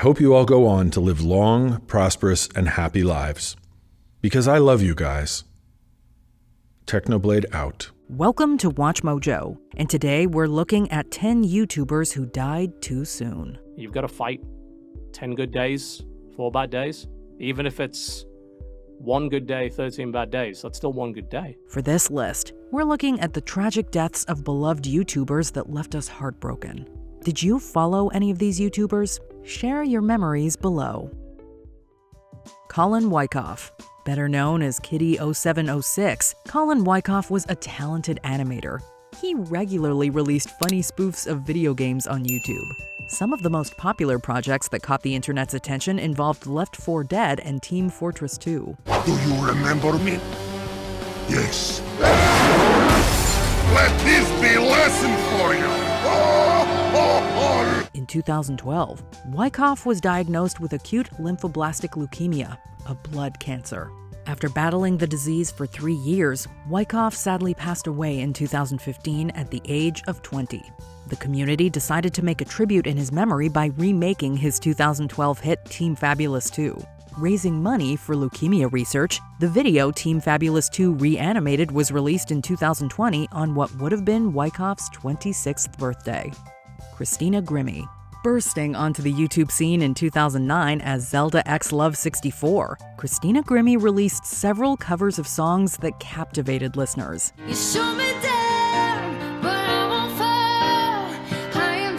hope you all go on to live long, prosperous, and happy lives. Because I love you guys. Technoblade out. Welcome to WatchMojo, and today we're looking at 10 YouTubers who died too soon. You've got to fight 10 good days, 4 bad days. Even if it's 1 good day, 13 bad days, that's still 1 good day. For this list, we're looking at the tragic deaths of beloved YouTubers that left us heartbroken. Did you follow any of these YouTubers? Share your memories below. Colin Wyckoff. Better known as Kitty0706, Colin Wyckoff was a talented animator. He regularly released funny spoofs of video games on YouTube. Some of the most popular projects that caught the internet's attention involved Left 4 Dead and Team Fortress 2. Do you remember me? Yes. Let this be a lesson for you. In 2012, Wyckoff was diagnosed with acute lymphoblastic leukemia, a blood cancer. After battling the disease for 3 years, Wyckoff sadly passed away in 2015 at the age of 20. The community decided to make a tribute in his memory by remaking his 2012 hit Team Fabulous 2. Raising money for leukemia research, the video Team Fabulous 2 Reanimated was released in 2020 on what would have been Wyckoff's 26th birthday. Christina Grimmie. Bursting onto the YouTube scene in 2009 as Zelda X Love 64, Christina Grimmie released several covers of songs that captivated listeners. You shoot me down, but I won't fall. I am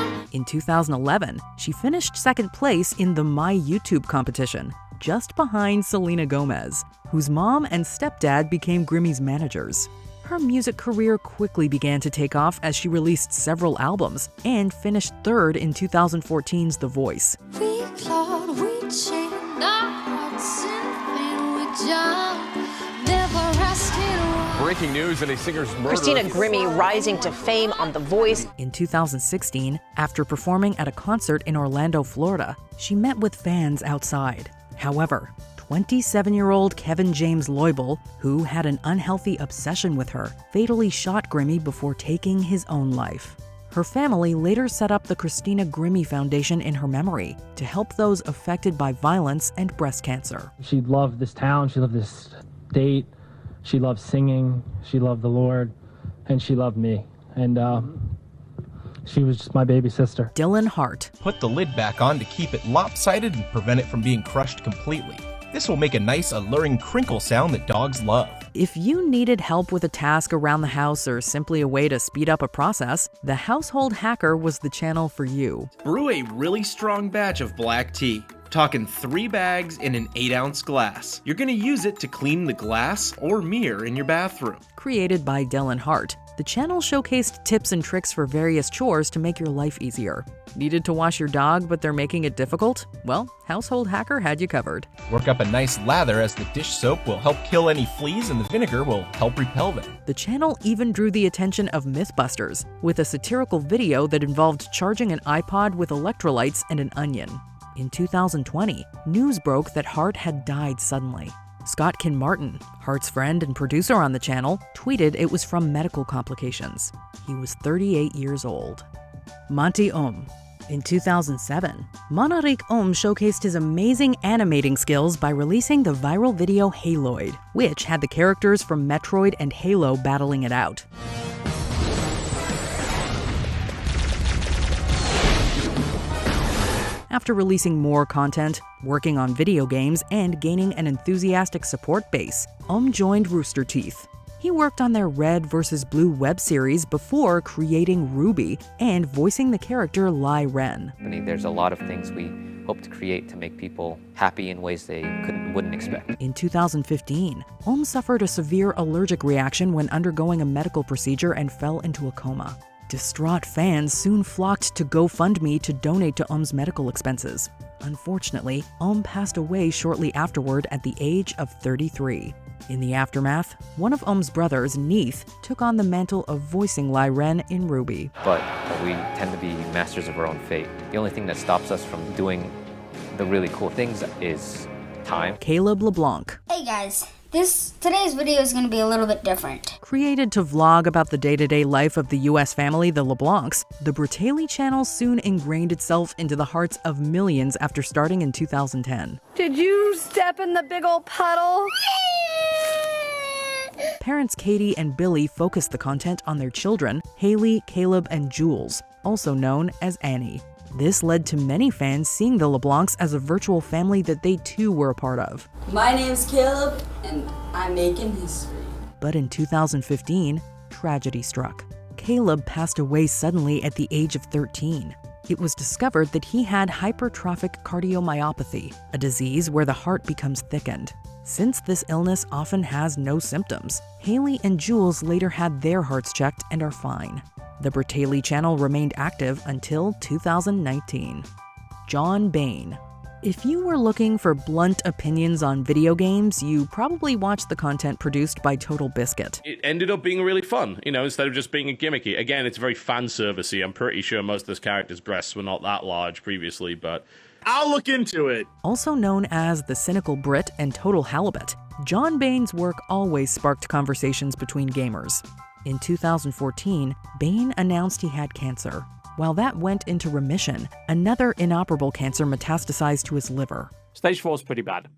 titanium. In 2011, she finished second place in the My YouTube competition, just behind Selena Gomez, whose mom and stepdad became Grimmie's managers. Her music career quickly began to take off as she released several albums and finished third in 2014's The Voice. We clawed, we chained our hearts in vain, we jumped, never asking. Breaking news in a singer's murder. Christina Grimmie rising to fame on The Voice. In 2016, after performing at a concert in Orlando, Florida, she met with fans outside. However, 27-year-old Kevin James Loibel, who had an unhealthy obsession with her, fatally shot Grimmie before taking his own life. Her family later set up the Christina Grimmie Foundation in her memory to help those affected by violence and breast cancer. She loved this town, she loved this state, she loved singing, she loved the Lord, and she loved me. And she was just my baby sister. Dylan Hart. Put the lid back on to keep it lopsided and prevent it from being crushed completely. This will make a nice, alluring crinkle sound that dogs love. If you needed help with a task around the house or simply a way to speed up a process, The Household Hacker was the channel for you. Brew a really strong batch of black tea. Talking 3 bags in an 8-ounce glass. You're gonna use it to clean the glass or mirror in your bathroom. Created by Dylan Hart, the channel showcased tips and tricks for various chores to make your life easier. Needed to wash your dog, but they're making it difficult? Well, Household Hacker had you covered. Work up a nice lather as the dish soap will help kill any fleas and the vinegar will help repel them. The channel even drew the attention of Mythbusters with a satirical video that involved charging an iPod with electrolytes and an onion. In 2020, news broke that Hart had died suddenly. Scott Kinmartin, Hart's friend and producer on the channel, tweeted it was from medical complications. He was 38 years old. Monty Ohm. In 2007, Monarik Ohm showcased his amazing animating skills by releasing the viral video Haloid, which had the characters from Metroid and Halo battling it out. After releasing more content, working on video games, and gaining an enthusiastic support base, joined Rooster Teeth. He worked on their Red vs. Blue web series before creating Ruby and voicing the character Lai Ren. There's a lot of things we hope to create to make people happy in ways they wouldn't expect. In 2015, suffered a severe allergic reaction when undergoing a medical procedure and fell into a coma. Distraught fans soon flocked to GoFundMe to donate to medical expenses. Unfortunately, passed away shortly afterward at the age of 33. In the aftermath, one of brothers, Neith, took on the mantle of voicing Lai Ren in Ruby. But we tend to be masters of our own fate. The only thing that stops us from doing the really cool things is time. Caleb LeBlanc. Hey guys, Today's video is going to be a little bit different. Created to vlog about the day-to-day life of the US family, the LeBlancs, the Brutaili channel soon ingrained itself into the hearts of millions after starting in 2010. Did you step in the big old puddle? Parents Katie and Billy focused the content on their children, Haley, Caleb, and Jules, also known as Annie. This led to many fans seeing the LeBlancs as a virtual family that they too were a part of. My name's Caleb, and I'm making history. But in 2015, tragedy struck. Caleb passed away suddenly at the age of 13. It was discovered that he had hypertrophic cardiomyopathy, a disease where the heart becomes thickened. Since this illness often has no symptoms, Haley and Jules later had their hearts checked and are fine. The Brutaili channel remained active until 2019. John Bain. If you were looking for blunt opinions on video games, you probably watched the content produced by Total Biscuit. It ended up being really fun, instead of just being a gimmicky. Again, it's very fan servicey. I'm pretty sure most of those characters' breasts were not that large previously, but I'll look into it. Also known as the Cynical Brit and Total Halibut, John Bain's work always sparked conversations between gamers. In 2014, Bain announced he had cancer. While that went into remission, another inoperable cancer metastasized to his liver. Stage 4 is pretty bad.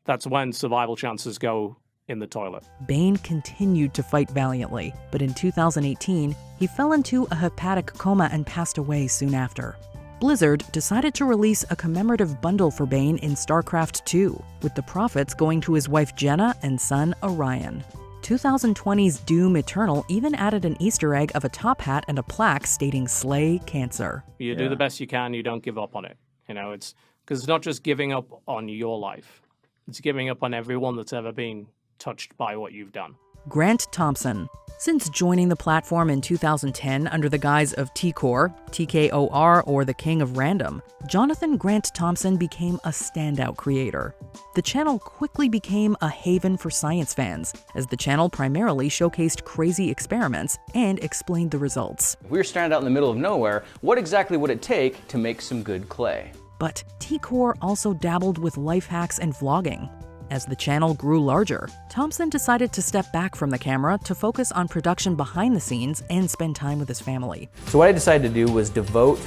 That's when survival chances go in the toilet. Bain continued to fight valiantly, but in 2018, he fell into a hepatic coma and passed away soon after. Blizzard decided to release a commemorative bundle for Bain in StarCraft II, with the profits going to his wife Jenna and son Orion. 2020's Doom Eternal even added an Easter egg of a top hat and a plaque stating "Slay Cancer." You do the best you can, you don't give up on it. It's because it's not just giving up on your life, it's giving up on everyone that's ever been touched by what you've done. Grant Thompson. Since joining the platform in 2010 under the guise of T-Core, TKOR, or the King of Random, Jonathan Grant Thompson became a standout creator. The channel quickly became a haven for science fans, as the channel primarily showcased crazy experiments and explained the results. If we were stranded out in the middle of nowhere, what exactly would it take to make some good clay? But T-Core also dabbled with life hacks and vlogging. As the channel grew larger, Thompson decided to step back from the camera to focus on production behind the scenes and spend time with his family. So what I decided to do was devote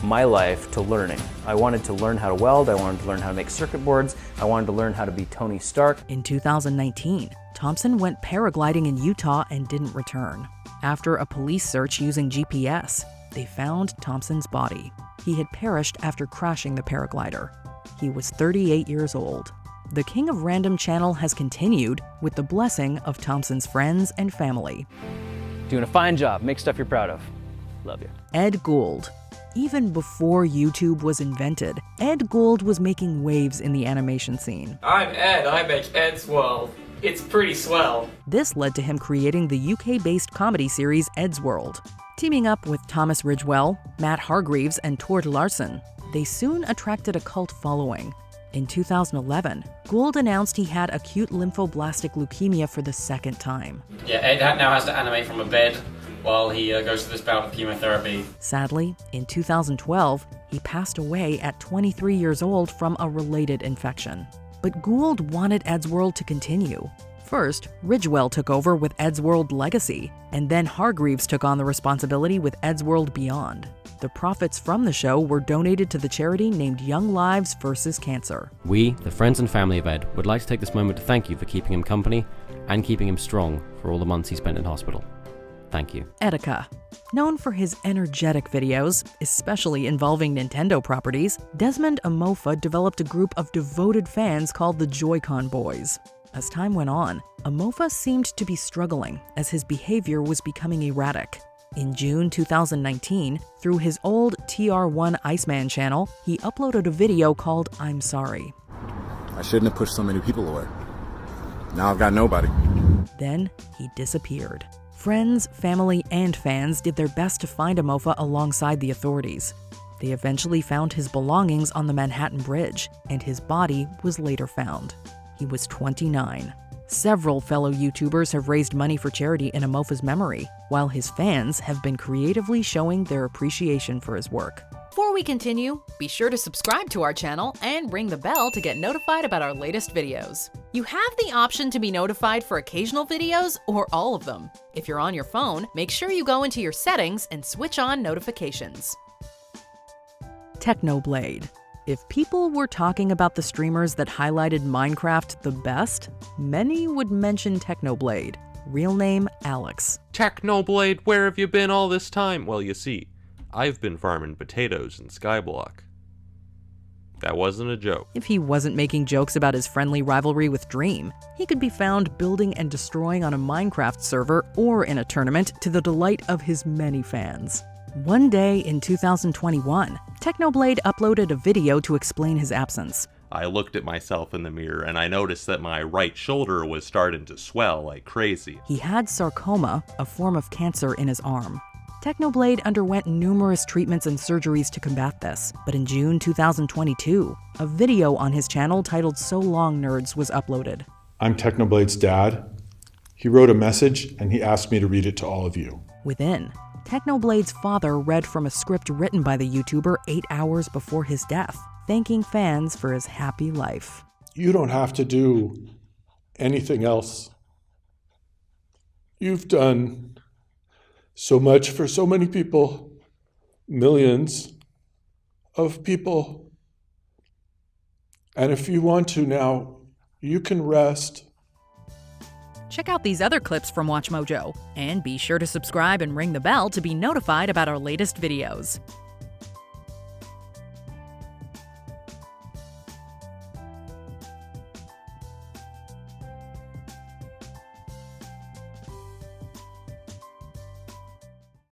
my life to learning. I wanted to learn how to weld, I wanted to learn how to make circuit boards, I wanted to learn how to be Tony Stark. In 2019, Thompson went paragliding in Utah and didn't return. After a police search using GPS, they found Thompson's body. He had perished after crashing the paraglider. He was 38 years old. The King of Random channel has continued with the blessing of Thompson's friends and family. Doing a fine job. Make stuff you're proud of. Love you. Ed Gould. Even before YouTube was invented, Ed Gould was making waves in the animation scene. I'm Ed. I make Ed's World. It's pretty swell. This led to him creating the UK-based comedy series Ed's World. Teaming up with Thomas Ridgewell, Matt Hargreaves, and Tord Larson, they soon attracted a cult following. In 2011, Gould announced he had acute lymphoblastic leukemia for the second time. Yeah, Ed now has to animate from a bed while he goes through this bout of chemotherapy. Sadly, in 2012, he passed away at 23 years old from a related infection. But Gould wanted Ed's World to continue. First, Ridgewell took over with Ed's World Legacy, and then Hargreaves took on the responsibility with Ed's World Beyond. The profits from the show were donated to the charity named Young Lives vs. Cancer. We, the friends and family of Ed, would like to take this moment to thank you for keeping him company and keeping him strong for all the months he spent in hospital. Thank you. Etika. Known for his energetic videos, especially involving Nintendo properties, Desmond Amofa developed a group of devoted fans called the Joy-Con Boys. As time went on, Amofa seemed to be struggling as his behavior was becoming erratic. In June 2019, through his old TR1 Iceman channel, he uploaded a video called "I'm Sorry." I shouldn't have pushed so many people away. Now I've got nobody. Then he disappeared. Friends, family, and fans did their best to find Amofa alongside the authorities. They eventually found his belongings on the Manhattan Bridge, and his body was later found. He was 29. Several fellow YouTubers have raised money for charity in Amofa's memory, while his fans have been creatively showing their appreciation for his work. Before we continue, be sure to subscribe to our channel and ring the bell to get notified about our latest videos. You have the option to be notified for occasional videos or all of them. If you're on your phone, make sure you go into your settings and switch on notifications. Technoblade. If people were talking about the streamers that highlighted Minecraft the best, many would mention Technoblade. Real name, Alex. Technoblade, where have you been all this time? Well, you see, I've been farming potatoes in Skyblock. That wasn't a joke. If he wasn't making jokes about his friendly rivalry with Dream, he could be found building and destroying on a Minecraft server or in a tournament to the delight of his many fans. One day in 2021, Technoblade uploaded a video to explain his absence. I looked at myself in the mirror and I noticed that my right shoulder was starting to swell like crazy. He had sarcoma, a form of cancer in his arm. Technoblade underwent numerous treatments and surgeries to combat this, but in June 2022, a video on his channel titled So Long Nerds was uploaded. I'm Technoblade's dad. He wrote a message and he asked me to read it to all of you. Within, Technoblade's father read from a script written by the YouTuber 8 hours before his death, thanking fans for his happy life. You don't have to do anything else. You've done so much for so many people, millions of people. And if you want to now, you can rest. Check out these other clips from WatchMojo, and be sure to subscribe and ring the bell to be notified about our latest videos.